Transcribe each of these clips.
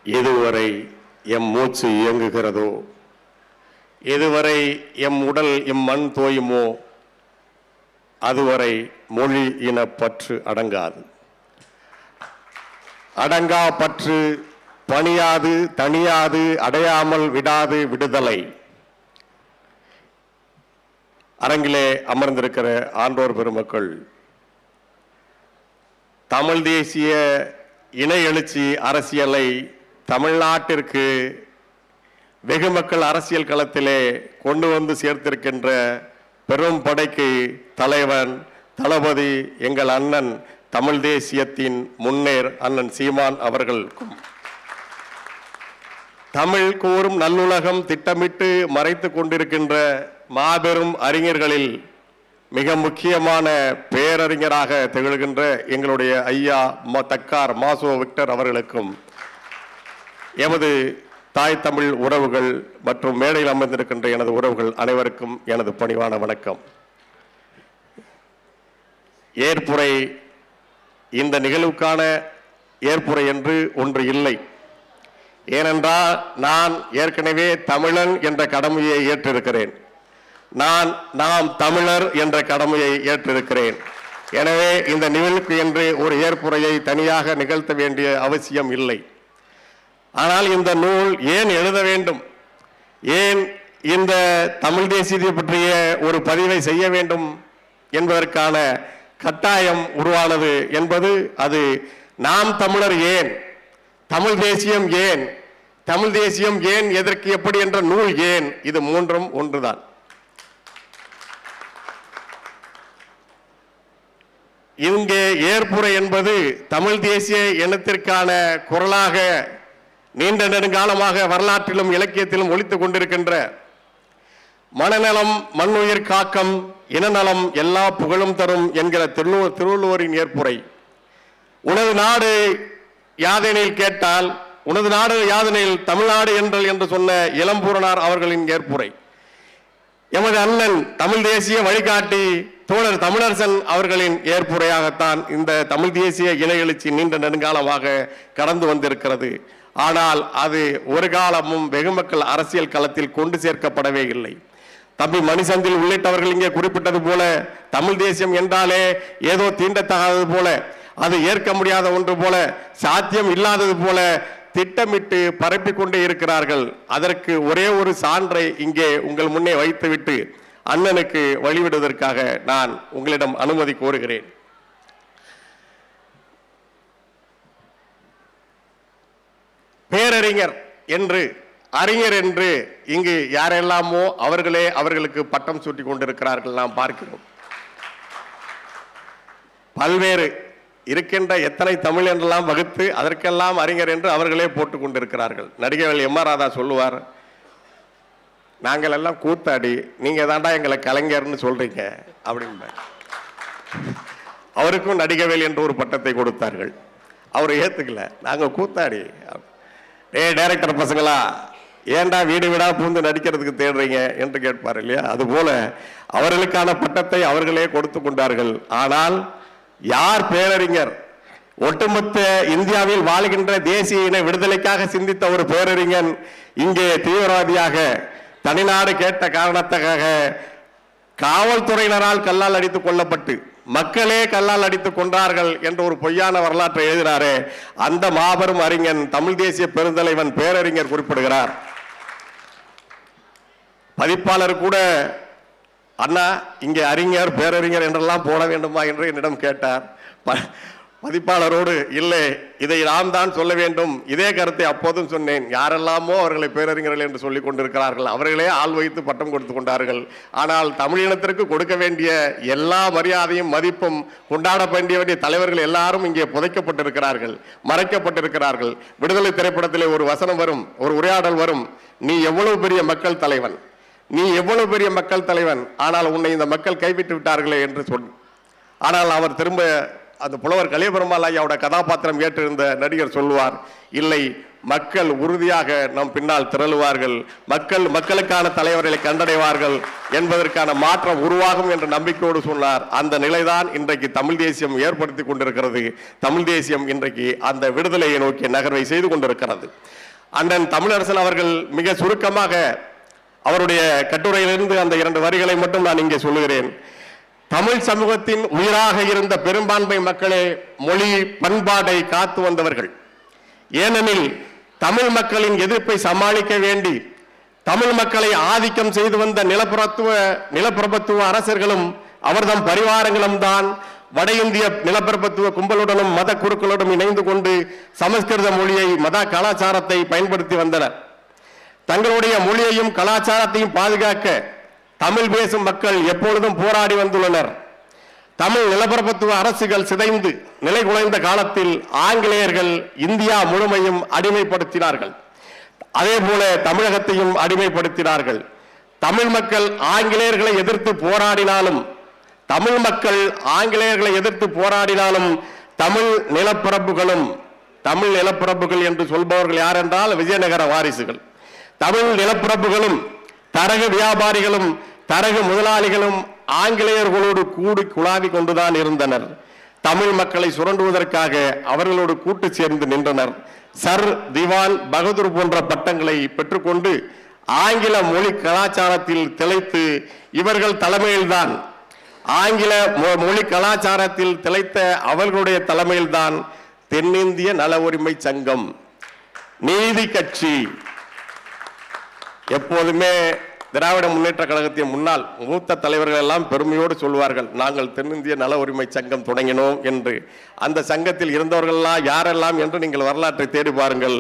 எதுவரை எம் மூச்சு இயங்குகிறதோ, எதுவரை எம் உடல் மண் தோயுமோ, அதுவரை மொழி இன பற்று அடங்காது. அடங்கா பற்று பணியாது தனியாது அடையாமல் விடாது விடுதலை. அரங்கிலே அமர்ந்திருக்கிற ஆன்றோர் பெருமக்கள், தமிழ் தேசிய இன எழுச்சி அரசியலை தமிழ்நாட்டிற்கு வெகு மக்கள் அரசியல் களத்திலே கொண்டு வந்து சேர்த்திருக்கின்ற பெரும் படைக்கு தலைவன் தளபதி எங்கள் அண்ணன் தமிழ் தேசியத்தின் முன்னேர் அண்ணன் சீமான் அவர்களுக்கும், தமிழ் கூறும் நல்லுலகம் திட்டமிட்டு மறைத்து கொண்டிருக்கின்ற மாபெரும் அறிஞர்களில் மிக முக்கியமான பேரறிஞராக திகழ்கின்ற எங்களுடைய ஐயா தக்கார் மாசோ விக்டர் அவர்களுக்கும், எமது தாய் தமிழ் உறவுகள் மற்றும் மேடையில் அமர்ந்திருக்கின்ற எனது உறவுகள் அனைவருக்கும் எனது பணிவான வணக்கம். ஏற்புரை, இந்த நிகழ்வுக்கான ஏற்புரை என்று ஒன்று இல்லை. ஏனென்றால் நான் ஏற்கனவே தமிழன் என்ற கடமையை ஏற்றிருக்கிறேன். நாம் தமிழர் என்ற கடமையை ஏற்றிருக்கிறேன். எனவே இந்த நிகழ்வுக்கு என்று ஒரு ஏற்புரையை தனியாக நிகழ்த்த வேண்டிய அவசியம் இல்லை. ஆனால் இந்த நூல் ஏன் எழுத வேண்டும், ஏன் இந்த தமிழ் தேசியத்தை பற்றிய ஒரு பதிவை செய்ய வேண்டும் என்பதற்கான கட்டாயம் உருவானது என்பது அது நாம் தமிழர் ஏன், தமிழ் தேசியம் ஏன், தமிழ் தேசியம் ஏன், எதற்கு எப்படி என்ற நூல் ஏன், இது மூன்றும் ஒன்றுதான். இங்கே ஏற்புரை என்பது தமிழ் தேசிய இனத்திற்கான குரலாக நீண்ட நெடுங்காலமாக வரலாற்றிலும் இலக்கியத்திலும் ஒலித்துக் கொண்டிருக்கின்ற மனநலம் மண்ணுயிர் காக்கம் இனநலம் எல்லா புகழும் தரும் என்கிற திருவள்ளுவரின் ஏற்புரை. உனது நாடு யாதெனில் கேட்டால், உனது நாடு யாதெனில் தமிழ்நாடு என்று சொன்ன இளம்பூரணார் அவர்களின் ஏற்புரை. எமது அண்ணன் தமிழ் தேசிய வழிகாட்டி தோழர் தமிழரசன் அவர்களின் ஏற்புரையாகத்தான் இந்த தமிழ் தேசிய இன எழுச்சி நீண்ட நெடுங்காலமாக கடந்து வந்திருக்கிறது. ஆனால் அது ஒரு காலமும் வெகுமக்கள் அரசியல் களத்தில் கொண்டு சேர்க்கப்படவே இல்லை. தம்பி மணிசந்தில் உள்ளிட்டவர்கள் இங்கே குறிப்பிட்டது போல, தமிழ் தேசியம் என்றாலே ஏதோ தீண்டத்தகாதது போல, அது ஏற்க முடியாத ஒன்று போல, சாத்தியம் இல்லாதது போல திட்டமிட்டு பரப்பிக் கொண்டே இருக்கிறார்கள். அதற்கு ஒரே ஒரு சான்றை இங்கே உங்கள் முன்னே வைத்துவிட்டு அண்ணனுக்கு வழிவிடுவதற்காக நான் உங்களிடம் அனுமதி கோருகிறேன். பேரறிஞர் என்று, அறிஞர் என்று இங்கு யாரெல்லாமோ அவர்களே அவர்களுக்கு பட்டம் சூட்டி கொண்டிருக்கிறார்கள், நாம் பார்க்கிறோம். பல்வேறு இருக்கின்ற எத்தனை தமிழ் என்றெல்லாம் வகுத்து அதற்கெல்லாம் அறிஞர் என்று அவர்களே போட்டுக் கொண்டிருக்கிறார்கள். நடிகர்கள் எம் ஆர் ராதா சொல்லுவார், நாங்கள் எல்லாம் கூத்தாடி, நீங்க தாண்டா எங்களை கலைஞர்னு சொல்றீங்க அப்படின்னு. அவருக்கும் நடிகவேல் என்று ஒரு பட்டத்தை கொடுத்தார்கள். அவர் ஏத்துக்கல, நாங்க கூத்தாடி. டைரக்டர் பசங்களா, ஏன்டா வீடு வீடா பூந்து நடிக்கிறதுக்கு தேடுறீங்க என்று கேட்பார் இல்லையா? அதுபோல அவர்களுக்கான பட்டத்தை அவர்களே கொடுத்து கொண்டார்கள். ஆனால் யார் பேரறிஞர்? ஒட்டுமொத்த இந்தியாவில் வாழ்கின்ற தேசிய இன விடுதலைக்காக சிந்தித்த ஒரு பேரறிஞன் இங்கே தீவிரவாதியாக தனிநாடு கேட்ட காரணத்துக்காக காவல்துறையினரால் கல்லால் அடித்துக் கொல்லப்பட்டு மக்களே கல்லால் அடித்துக் கொண்டார்கள் என்ற ஒரு பொய்யான வரலாற்றை எழுதினாரே, அந்த மாபெரும் அறிஞன் தமிழ் தேசிய பெருந்தலைவன் பேரறிஞர் குறிப்பிடுகிறார். பதிப்பாளர் கூட, அண்ணா இங்கே அறிஞர் பேரறிஞர் என்றெல்லாம் போட வேண்டுமா என்று என்னிடம் கேட்டார். பதிப்பாளரோடு இல்லை, இதை நாம் தான் சொல்ல வேண்டும். இதே கருத்தை அப்போதும் சொன்னேன். யாரெல்லாமோ அவர்களை பேரறிஞர்கள் என்று சொல்லிக் கொண்டிருக்கிறார்கள், அவர்களே ஆள் வைத்து பட்டம் கொடுத்து கொண்டார்கள். ஆனால் தமிழினத்திற்கு கொடுக்க வேண்டிய எல்லா மரியாதையும் மதிப்பும் கொண்டாட வேண்டிய தலைவர்கள் எல்லாரும் இங்கே புதைக்கப்பட்டிருக்கிறார்கள், மறைக்கப்பட்டிருக்கிறார்கள். விடுதலை திரைப்படத்திலே ஒரு வசனம் வரும், ஒரு உரையாடல் வரும், நீ எவ்வளவு பெரிய மக்கள் தலைவன், நீ எவ்வளவு பெரிய மக்கள் தலைவன், ஆனால் உன்னை இந்த மக்கள் கைவிட்டு விட்டார்களே என்று சொன்ன. ஆனால் அவர் திரும்ப அந்த புலவர் கலியபெருமாள் ஐயாவோட கதாபாத்திரம் ஏற்றிருந்த நடிகர் சொல்லுவார், இல்லை மக்கள் உறுதியாக நம் பின்னால் திரளுவார்கள், மக்களுக்கான தலைவர்களை கண்டடைவார்கள் என்பதற்கான மாற்றம் உருவாகும் என்ற நம்பிக்கையோடு சொன்னார். அந்த நிலைதான் இன்றைக்கு தமிழ் தேசியம் ஏற்படுத்தி கொண்டிருக்கிறது. தமிழ் தேசியம் இன்றைக்கு அந்த விடுதலையை நோக்கிய நகர்வை செய்து கொண்டிருக்கிறது. அண்ணன் தமிழரசன் அவர்கள் மிக சுருக்கமாக அவருடைய கட்டுரையிலிருந்து அந்த 2 வரிகளை மட்டும் நான் இங்கே சொல்லுகிறேன். தமிழ் சமூகத்தின் உயிராக இருந்த பெரும்பான்மை மக்களே மொழி பண்பாடை காத்து வந்தவர்கள். ஏனெனில் தமிழ் மக்களின் எதிர்ப்பை சமாளிக்க வேண்டி தமிழ் மக்களை ஆதிக்கம் செய்து வந்த நிலப்பிரபுத்துவ அரசர்களும் அவர்தம் பரிவாரங்களும் தான் வட இந்திய நிலப்பிரபுத்துவ கும்பலுடனும் மத குருக்களுடன் இணைந்து கொண்டு சமஸ்கிருத மொழியை, மத கலாச்சாரத்தை பயன்படுத்தி வந்தனர். தங்களுடைய மொழியையும் கலாச்சாரத்தையும் பாதுகாக்க தமிழ் பேசும் மக்கள் எப்பொழுதும் போராடி வந்துள்ளனர். தமிழ் நிலப்பிரபுத்துவ அரசுகள் சிதைந்து நிலை குலைந்த காலத்தில் ஆங்கிலேயர்கள் இந்தியா முழுமையும் அடிமைப்படுத்தினார்கள். அதே போல தமிழகத்தையும் அடிமைப்படுத்தினார்கள். தமிழ் மக்கள் ஆங்கிலேயர்களை எதிர்த்து போராடினாலும் தமிழ் நிலப்பிரபுகள் என்று சொல்பவர்கள் யார் என்றால் விஜயநகர வாரிசுகள். தமிழ் நிலப்பிரபுகளும் தரகு வியாபாரிகளும் தரகு முதலாளிகளும் ஆங்கிலேயர்களோடு கூடி குழாவி கொண்டுதான் இருந்தனர். தமிழ் மக்களை சுரண்டுவதற்காக அவர்களோடு கூட்டு சேர்ந்து நின்றனர். சர், திவான், பகதூர் போன்ற பட்டங்களை பெற்றுக்கொண்டு ஆங்கில மொழி கலாச்சாரத்தில் திளைத்து இவர்கள் தலைமையில்தான் ஆங்கில மொழி கலாச்சாரத்தில் திளைத்த அவர்களுடைய தலைமையில்தான் தென்னிந்திய நல உரிமை சங்கம், நீதி கட்சி. எப்போதுமே திராவிட முன்னேற்ற கழகத்தின் முன்னாள் மூத்த தலைவர்கள் எல்லாம் பெருமையோடு சொல்வார்கள், நாங்கள் தென்னிந்திய நல உரிமை சங்கம் தொடங்கினோம் என்று. அந்த சங்கத்தில் இருந்தவர்கள்லாம் யாரெல்லாம் என்று நீங்கள் வரலாற்றை தேடி பாருங்கள்.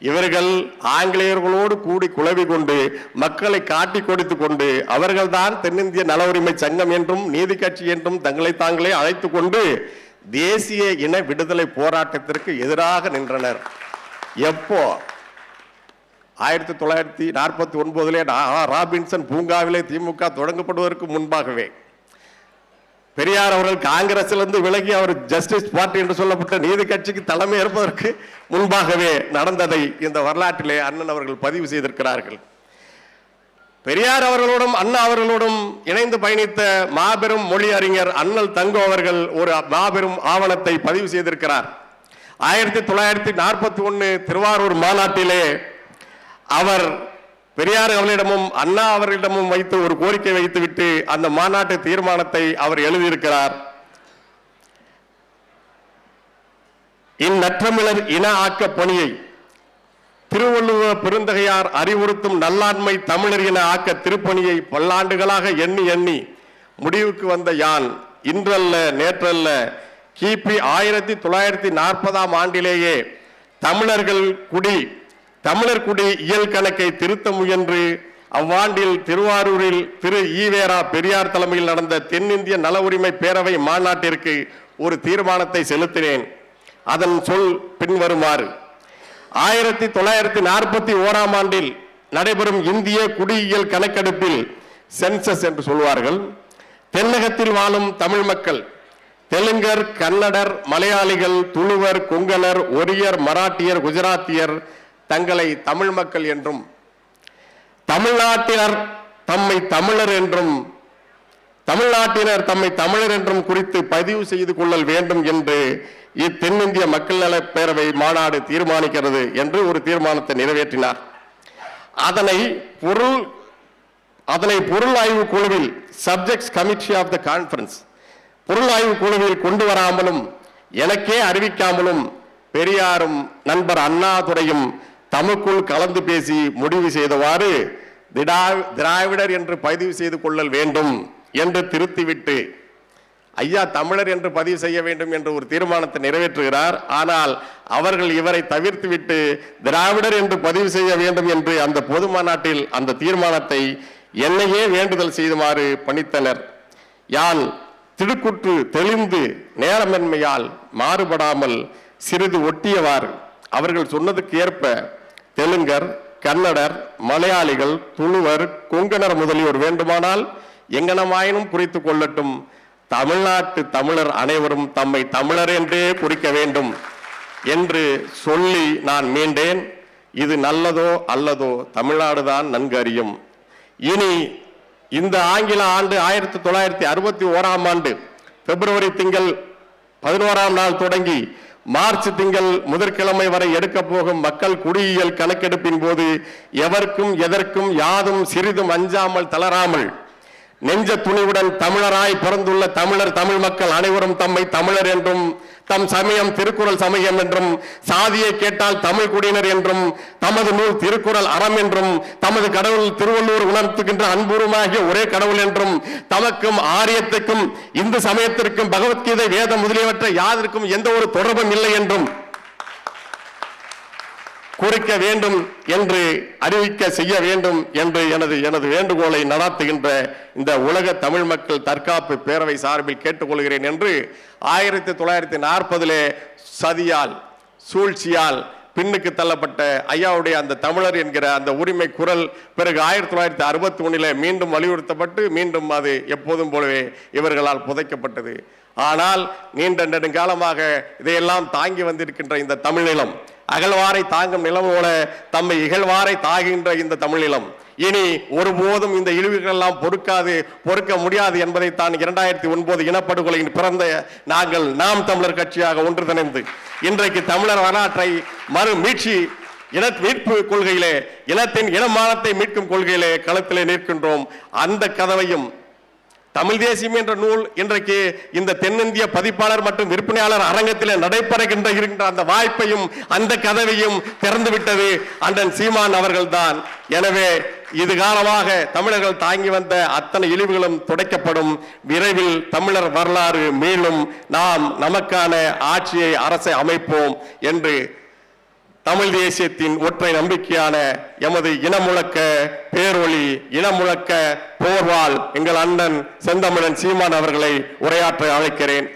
இவர்கள் ஆங்கிலேயர்களோடு கூடி குழவி கொண்டு மக்களை காட்டி கொடுத்து கொண்டு அவர்கள்தான் தென்னிந்திய நல உரிமை சங்கம் என்றும் நீதி கட்சி என்றும் தங்களை தாங்களே அழைத்து கொண்டு தேசிய இன விடுதலை போராட்டத்திற்கு எதிராக நின்றனர். எப்போ 1949 ராபின்சன் பூங்காவிலே திமுக தொடங்கப்படுவதற்கு முன்பாகவே பெரியார் அவர்கள் காங்கிரசிலிருந்து விலகி அவர் ஜஸ்டிஸ் பார்ட்டி என்று சொல்லப்பட்ட நீதி கட்சிக்கு தலைமை ஏற்பதற்கு முன்பாகவே நடந்ததை இந்த வரலாற்றிலே அண்ணன் அவர்கள் பதிவு செய்திருக்கிறார்கள். பெரியார் அவர்களோடும் அண்ணா அவர்களோடும் இணைந்து பயணித்த மாபெரும் மொழி அறிஞர் அண்ணல் தங்கோ அவர்கள் ஒரு மாபெரும் ஆவணத்தை பதிவு செய்திருக்கிறார். 1941 திருவாரூர் மாநாட்டிலே அவர் பெரியார் அவர்களிடமும் அண்ணா அவர்களிடமும் வைத்து ஒரு கோரிக்கை வைத்துவிட்டு அந்த மாநாட்டு தீர்மானத்தை அவர் எழுதியிருக்கிறார். இந்நற்றமிழர் இன ஆக்க பணியை திருவள்ளுவ பெருந்தகையார் அறிவுறுத்தும் நல்லாண்மை தமிழர் இன ஆக்க திருப்பணியை பல்லாண்டுகளாக எண்ணி எண்ணி முடிவுக்கு வந்த யான் இன்றல்ல நேற்றல்ல கிபி 1940 ஆண்டிலேயே தமிழர் குடி இயல் கணக்கை திருத்த முயன்று அவ்வாண்டில் திருவாரூரில் திரு ஈவேரா பெரியார் தலைமையில் நடந்த தென்னிந்திய நல உரிமை பேரவை மாநாட்டிற்கு ஒரு தீர்மானத்தை செலுத்தினேன். அதன் சொல் பின்வருமாறு: 1941 ஆண்டில் நடைபெறும் இந்திய குடியியல் கணக்கெடுப்பில் சென்சஸ் என்று சொல்வார்கள். தென்னகத்தில் வாழும் தமிழ் மக்கள் தெலுங்கர், கன்னடர், மலையாளிகள், துளுவர், கொங்கணர், ஒரியர், மராட்டியர், குஜராத்தியர் தங்களை தமிழ் மக்கள் என்றும் தமிழ்நாட்டினர் தம்மை தமிழர் என்றும் குறித்து பதிவு செய்து கொள்ளல் வேண்டும் என்று இத்தென்னிந்திய மக்கள் நல பேரவை மாநாடு தீர்மானிக்கிறது என்று ஒரு தீர்மானத்தை நிறைவேற்றினார். அதனை பொருள் ஆய்வு குழுவில் subjects committee of the conference பொருள் ஆய்வு குழுவில் கொண்டு வராமலும் எனக்கே அறிவிக்காமலும் பெரியாரும் நண்பர் அண்ணாதுரையும் தமக்குள் கலந்து பேசி முடிவு செய்தவாறு திராவிடர் என்று பதிவு செய்து கொள்ளல் வேண்டும் என்று திருத்திவிட்டு ஐயா தமிழர் என்று பதிவு செய்ய வேண்டும் என்று ஒரு தீர்மானத்தை நிறைவேற்றுகிறார். ஆனால் அவர்கள் இவரை தவிர்த்துவிட்டு திராவிடர் என்று பதிவு செய்ய வேண்டும் என்று அந்த பொது மாநாட்டில் அந்த தீர்மானத்தை என்னையே வேண்டுதல் செய்துமாறு பணித்தனர். யான் திடுக்குற்று தெளிந்து நேரமென்மையால் மாறுபடாமல் சிறிது ஒட்டியவாறு அவர்கள் சொன்னதுக்கு ஏற்ப தெலுங்கர், கன்னடர், மலையாளிகள், துளுவர், கொங்கணர் முதலியோர் வேண்டுமானால் எங்கனமாயினும் குறித்து கொள்ளட்டும், தமிழ்நாட்டு தமிழர் அனைவரும் தம்மை தமிழர் என்றே குறிக்க வேண்டும் என்று சொல்லி நான் மீண்டேன். இது நல்லதோ அல்லதோ தமிழ்நாடுதான் நன்கு அறியும். இனி இந்த ஆங்கில ஆண்டு 1961ஆம் ஆண்டு பிப்ரவரி திங்கள் 11ஆம் நாள் தொடங்கி மார்ச் திங்கள் முதற்கிழமை வரை எடுக்க போகும் மக்கள் குடியியல் கணக்கெடுப்பின் போது எவருக்கும் எதற்கும் யாதும் சிறிதும் அஞ்சாமல் தளராமல் நெஞ்ச துணிவுடன் தமிழராய் பிறந்துள்ள தமிழ் மக்கள் அனைவரும் தம்மை தமிழர் என்றும் தம் சமயம் திருக்குறள் சமயம் என்றும் சாதியை கேட்டால் தமிழ் குடியினர் என்றும் தமது நூல் திருக்குறள் அறம் என்றும் தமது கடவுள் திருவள்ளுவர் உணர்த்துகின்ற அன்புருமாகிய ஒரே கடவுள் என்றும் தமக்கும் ஆரியத்துக்கும் இந்து சமயத்திற்கும் பகவத்கீதை வேதம் முதலியவற்றை யாதற்கும் எந்த ஒரு தொடர்பும் இல்லை என்றும் குறிக்க வேண்டும் என்று அறிவிக்க செய்ய வேண்டும் என்று எனது வேண்டுகோளை நடாத்துகின்ற இந்த உலக தமிழ் மக்கள் தற்காப்பு பேரவை சார்பில் கேட்டுக்கொள்கிறேன் என்று 1940 சதியால் சூழ்ச்சியால் பின்னுக்கு தள்ளப்பட்ட ஐயாவுடைய அந்த தமிழர் என்கிற அந்த உரிமை குரல் பிறகு 1961 மீண்டும் வலியுறுத்தப்பட்டு மீண்டும் அது எப்போதும் போலவே இவர்களால் புதைக்கப்பட்டது. ஆனால் நீண்ட நெடுங்காலமாக இதையெல்லாம் தாங்கி வந்திருக்கின்ற இந்த தமிழ் நிலம் அகழ்வாரை தாங்கும் நிலம் போல தம்மை இகழ்வாரை தாகின்ற இந்த தமிழ் நிலம் இனி ஒருபோதும் இந்த இழிவுகள் எல்லாம் பொறுக்க முடியாது என்பதைத்தான் 2009 இனப்படுகொலையின் பிறந்த நாம் தமிழர் கட்சியாக ஒன்றிணைந்து இன்றைக்கு தமிழர் வரலாற்றை மீட்சி மீட்பு கொள்கையிலே இனத்தின் இனமானத்தை மீட்கும் கொள்கையிலே களத்திலே நிற்கின்றோம். அந்த கதவையும் தமிழ் தேசியம் என்ற நூல் இன்றைக்கு இந்த தென்னிந்திய பதிப்பாளர் மற்றும் விற்பனையாளர் அரங்கத்தில் நடைபெறுகின்ற அந்த வாய்ப்பையும் அந்த கதவையும் திறந்துவிட்டது அண்ணன் சீமான் அவர்கள்தான். எனவே இது காலமாக தமிழர்கள் தாங்கி வந்த அத்தனை இழிவுகளும் துடைக்கப்படும். விரைவில் தமிழர் வரலாறு மீளும். நாம் நமக்கான ஆட்சியை அரசை அமைப்போம் என்று தமிழ் தேசியத்தின் ஒற்றை நம்பிக்கையான எமது இனமுழக்க பேரொளி இனமுழக்க போர்வால் எங்கள் அண்ணன் செந்தமிழன் சீமான் அவர்களை உரையாற்ற அழைக்கிறேன்.